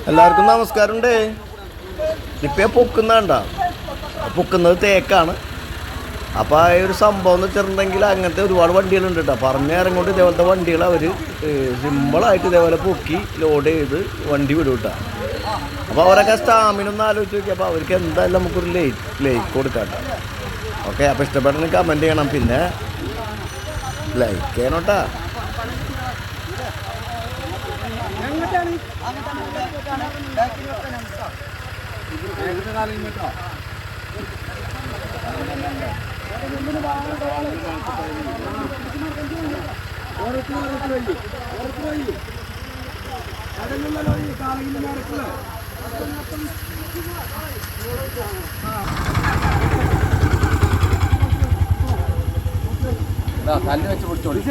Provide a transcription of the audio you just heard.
എല്ലാവർക്കും നമസ്കാരമുണ്ട്. ഇപ്പം പൊക്കുന്നണ്ട പൊക്കുന്നത് തേക്കാണ്. അപ്പോൾ ആ ഒരു സംഭവം എന്ന് വെച്ചിട്ടുണ്ടെങ്കിൽ അങ്ങനത്തെ ഒരുപാട് വണ്ടികളുണ്ട് കേട്ടോ. പറഞ്ഞേരം കൊണ്ട് ഇതേപോലത്തെ വണ്ടികൾ അവർ സിമ്പിളായിട്ട് ഇതേപോലെ പൊക്കി ലോഡ് ചെയ്ത് വണ്ടി വിടും കേട്ടോ. അപ്പോൾ അവരൊക്കെ സ്റ്റാമിന ഒന്ന് ആലോചിച്ച് നോക്കി. അപ്പോൾ അവർക്ക് എന്തായാലും നമുക്കൊരു ലൈക്ക് കൊടുക്കാം കേട്ടോ. ഓക്കെ, അപ്പോൾ ഇഷ്ടപ്പെട്ടെങ്കിൽ കമൻറ്റ് ചെയ്യണം, പിന്നെ ലൈക്ക് ചെയ്യണം കേട്ടോ. കല്ല് വെച്ച് പിടിച്ചോളി.